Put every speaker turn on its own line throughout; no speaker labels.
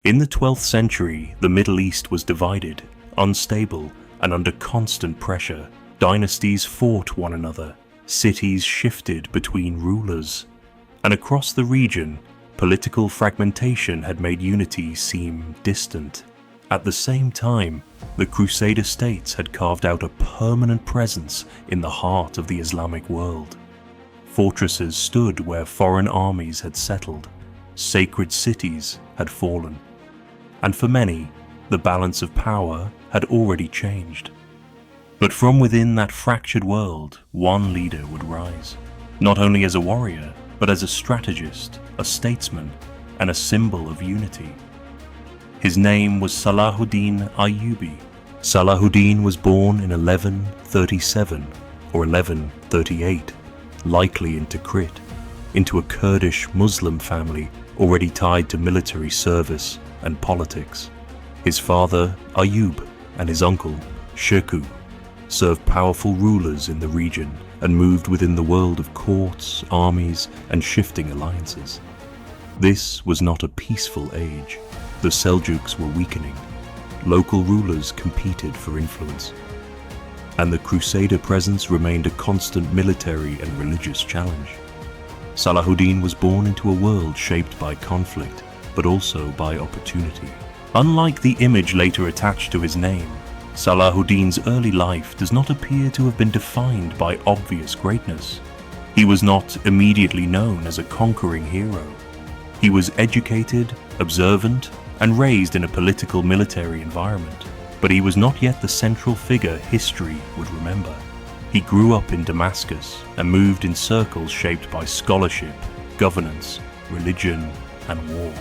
In the 12th century, the Middle East was divided, unstable, and under constant pressure. Dynasties fought one another, cities shifted between rulers, and across the region, political fragmentation had made unity seem distant. At the same time, the Crusader states had carved out a permanent presence in the heart of the Islamic world. Fortresses stood where foreign armies had settled, sacred cities had fallen, and for many, the balance of power had already changed. But from within that fractured world, one leader would rise, not only as a warrior, but as a strategist, a statesman, and a symbol of unity. His name was Salahuddin Ayyubi. Salahuddin was born in 1137 or 1138, likely in Tikrit, into a Kurdish Muslim family already tied to military service and politics. His father, Ayyub, and his uncle, Shirkuh, served powerful rulers in the region and moved within the world of courts, armies, and shifting alliances. This was not a peaceful age. The Seljuks were weakening. Local rulers competed for influence, and the Crusader presence remained a constant military and religious challenge. Salahuddin was born into a world shaped by conflict, but also by opportunity. Unlike the image later attached to his name, Salahuddin's early life does not appear to have been defined by obvious greatness. He was not immediately known as a conquering hero. He was educated, observant, and raised in a political military environment, but he was not yet the central figure history would remember. He grew up in Damascus and moved in circles shaped by scholarship, governance, religion, and war.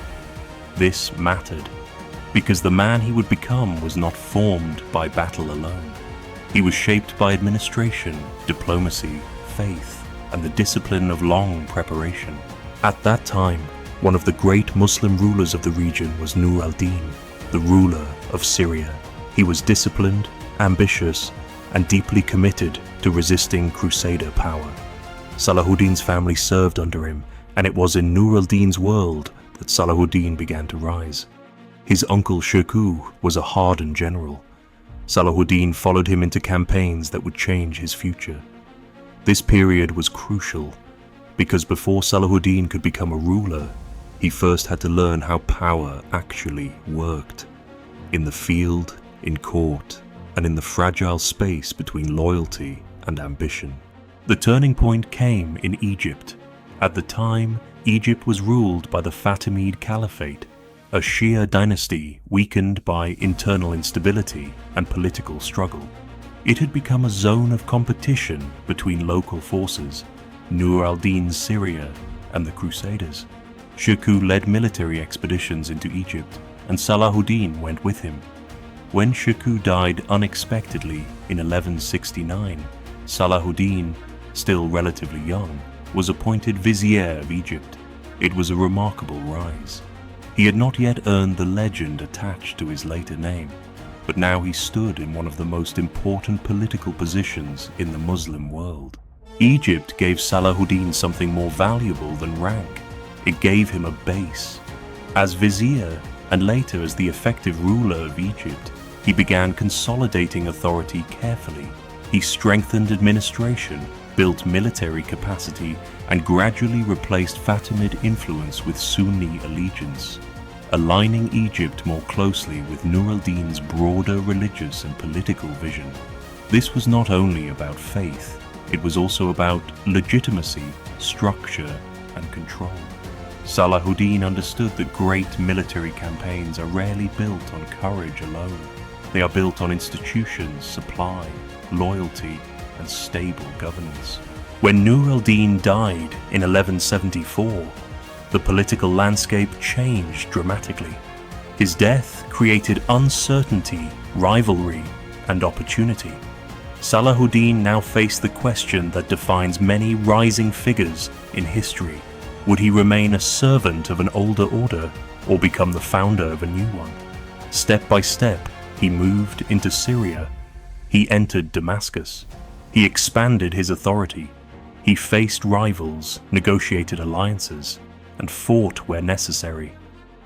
This mattered, because the man he would become was not formed by battle alone. He was shaped by administration, diplomacy, faith, and the discipline of long preparation. At that time, one of the great Muslim rulers of the region was Nur al-Din, the ruler of Syria. He was disciplined, ambitious, and deeply committed to resisting Crusader power. Salahuddin's family served under him, and it was in Nur al-Din's world that Salahuddin began to rise. His uncle Shirkuh was a hardened general. Salahuddin followed him into campaigns that would change his future. This period was crucial, because before Salahuddin could become a ruler, he first had to learn how power actually worked. In the field, in court, and in the fragile space between loyalty and ambition. The turning point came in Egypt. At the time, Egypt was ruled by the Fatimid Caliphate, a Shia dynasty weakened by internal instability and political struggle. It had become a zone of competition between local forces, Nur al-Din's Syria and the Crusaders. Shirkuh led military expeditions into Egypt, and Salahuddin went with him. When Shirkuh died unexpectedly in 1169, Salahuddin, still relatively young, was appointed vizier of Egypt. It was a remarkable rise. He had not yet earned the legend attached to his later name, but now he stood in one of the most important political positions in the Muslim world. Egypt gave Salahuddin something more valuable than rank. It gave him a base. As vizier, and later as the effective ruler of Egypt, he began consolidating authority carefully. He strengthened administration, built military capacity, and gradually replaced Fatimid influence with Sunni allegiance, aligning Egypt more closely with Nur al-Din's broader religious and political vision. This was not only about faith, it was also about legitimacy, structure, and control. Salahuddin understood that great military campaigns are rarely built on courage alone. They are built on institutions, supply, loyalty, and stable governance. When Nur al-Din died in 1174, the political landscape changed dramatically. His death created uncertainty, rivalry, and opportunity. Salahuddin now faced the question that defines many rising figures in history. Would he remain a servant of an older order or become the founder of a new one? Step by step, he moved into Syria. He entered Damascus. He expanded his authority. He faced rivals, negotiated alliances, and fought where necessary.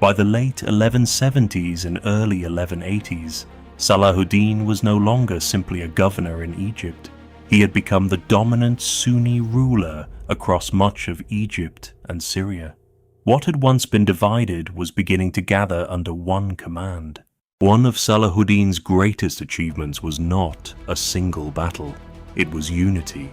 By the late 1170s and early 1180s, Salahuddin was no longer simply a governor in Egypt. He had become the dominant Sunni ruler across much of Egypt and Syria. What had once been divided was beginning to gather under one command. One of Salahuddin's greatest achievements was not a single battle, it was unity.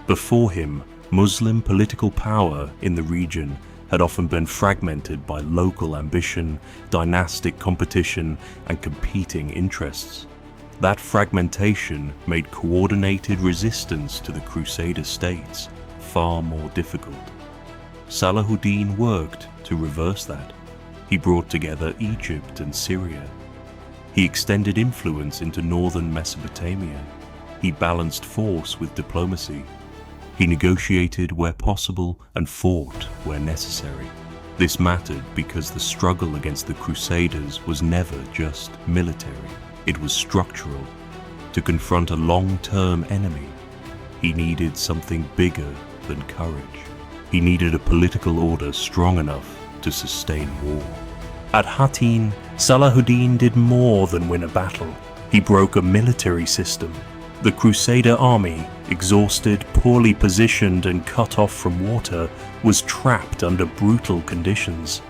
Before him, Muslim political power in the region had often been fragmented by local ambition, dynastic competition, and competing interests. That fragmentation made coordinated resistance to the Crusader states far more difficult. Salahuddin worked to reverse that. He brought together Egypt and Syria. He extended influence into northern Mesopotamia. He balanced force with diplomacy. He negotiated where possible and fought where necessary. This mattered because the struggle against the Crusaders was never just military. It was structural. To confront a long-term enemy, he needed something bigger than courage. He needed a political order strong enough to sustain war. At Hattin, Salahuddin did more than win a battle. He broke a military system. The Crusader army, exhausted, poorly positioned, and cut off from water, was trapped under brutal conditions.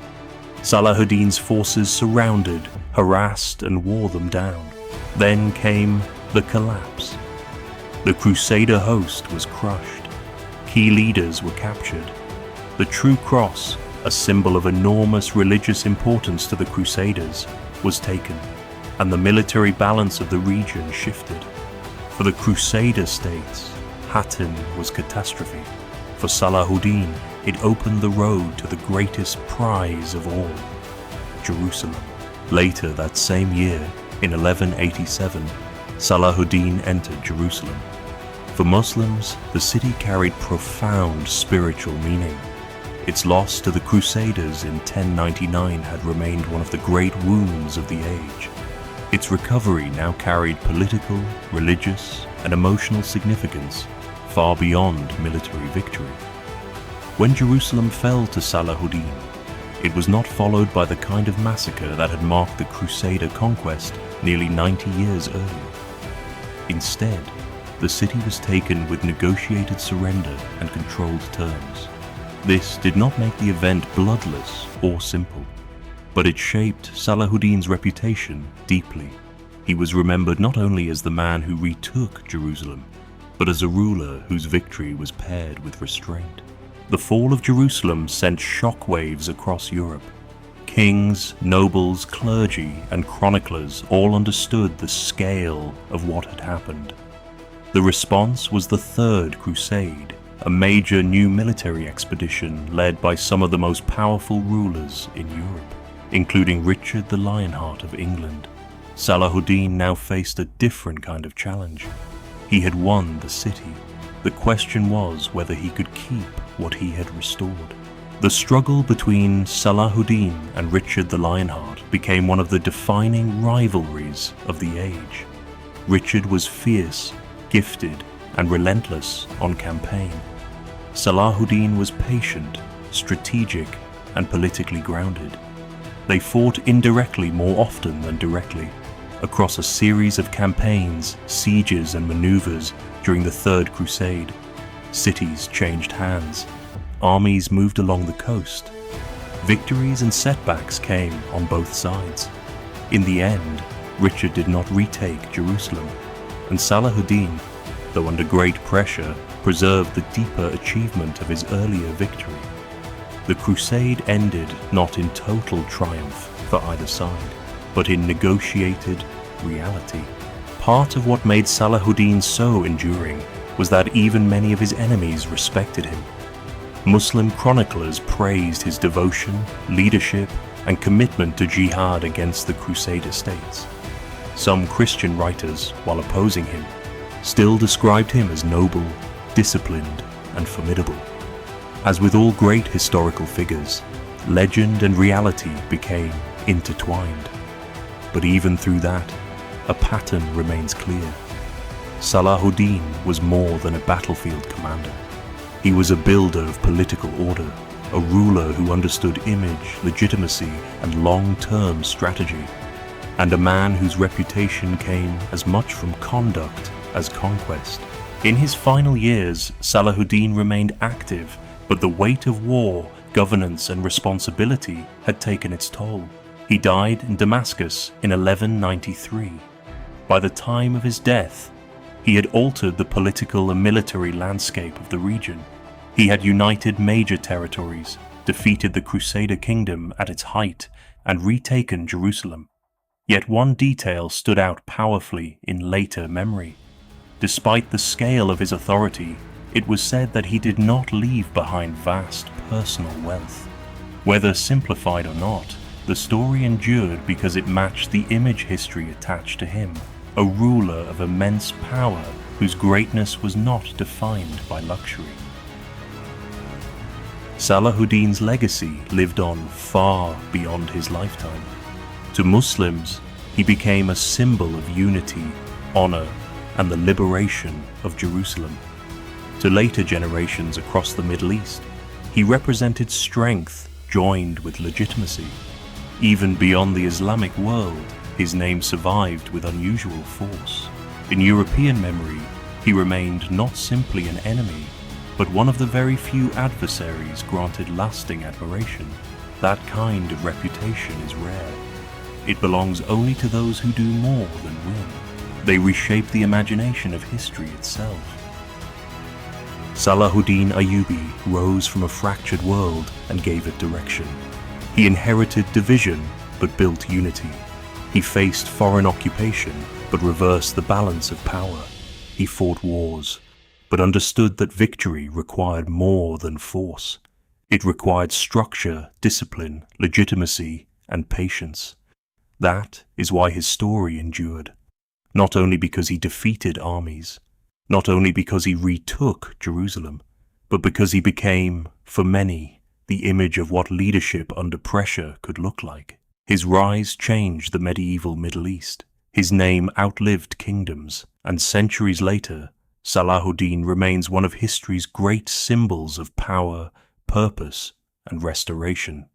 Salahuddin's forces surrounded, harassed, and wore them down. Then came the collapse. The Crusader host was crushed. Key leaders were captured. The True Cross, a symbol of enormous religious importance to the Crusaders, was taken, and the military balance of the region shifted. For the Crusader states, Hattin was catastrophe. For Salahuddin, it opened the road to the greatest prize of all, Jerusalem. Later that same year, in 1187, Salahuddin entered Jerusalem. For Muslims, the city carried profound spiritual meaning. Its loss to the Crusaders in 1099 had remained one of the great wounds of the age. Its recovery now carried political, religious, and emotional significance far beyond military victory. When Jerusalem fell to Salahuddin, it was not followed by the kind of massacre that had marked the Crusader conquest nearly 90 years earlier. Instead, the city was taken with negotiated surrender and controlled terms. This did not make the event bloodless or simple, but it shaped Salahuddin's reputation deeply. He was remembered not only as the man who retook Jerusalem, but as a ruler whose victory was paired with restraint. The fall of Jerusalem sent shockwaves across Europe. Kings, nobles, clergy, and chroniclers all understood the scale of what had happened. The response was the Third Crusade, a major new military expedition led by some of the most powerful rulers in Europe, including Richard the Lionheart of England. Salahuddin now faced a different kind of challenge. He had won the city. The question was whether he could keep what he had restored. The struggle between Salahuddin and Richard the Lionheart became one of the defining rivalries of the age. Richard was fierce, gifted, and relentless on campaign. Salahuddin was patient, strategic, and politically grounded. They fought indirectly more often than directly, across a series of campaigns, sieges, and maneuvers during the Third Crusade. Cities changed hands. Armies moved along the coast. Victories and setbacks came on both sides. In the end, Richard did not retake Jerusalem, and Salahuddin, though under great pressure, preserved the deeper achievement of his earlier victory. The crusade ended not in total triumph for either side, but in negotiated reality. Part of what made Salahuddin so enduring was that even many of his enemies respected him. Muslim chroniclers praised his devotion, leadership, and commitment to jihad against the Crusader states. Some Christian writers, while opposing him, still described him as noble, disciplined, and formidable. As with all great historical figures, legend and reality became intertwined. But even through that, a pattern remains clear. Salahuddin was more than a battlefield commander. He was a builder of political order, a ruler who understood image, legitimacy, and long-term strategy, and a man whose reputation came as much from conduct as conquest. In his final years, Salahuddin remained active, but the weight of war, governance, and responsibility had taken its toll. He died in Damascus in 1193. By the time of his death, he had altered the political and military landscape of the region. He had united major territories, defeated the Crusader kingdom at its height, and retaken Jerusalem. Yet one detail stood out powerfully in later memory. Despite the scale of his authority, it was said that he did not leave behind vast personal wealth. Whether simplified or not, the story endured because it matched the image history attached to him, a ruler of immense power whose greatness was not defined by luxury. Salahuddin's legacy lived on far beyond his lifetime. To Muslims, he became a symbol of unity, honor, and the liberation of Jerusalem. To later generations across the Middle East, he represented strength joined with legitimacy. Even beyond the Islamic world, his name survived with unusual force. In European memory, he remained not simply an enemy, but one of the very few adversaries granted lasting admiration. That kind of reputation is rare. It belongs only to those who do more than win. They reshape the imagination of history itself. Salahuddin Ayyubi rose from a fractured world and gave it direction. He inherited division but built unity. He faced foreign occupation but reversed the balance of power. He fought wars but understood that victory required more than force. It required structure, discipline, legitimacy, and patience. That is why his story endured. Not only because he defeated armies, not only because he retook Jerusalem, but because he became, for many, the image of what leadership under pressure could look like. His rise changed the medieval Middle East. His name outlived kingdoms, and centuries later, Salahuddin remains one of history's great symbols of power, purpose, and restoration.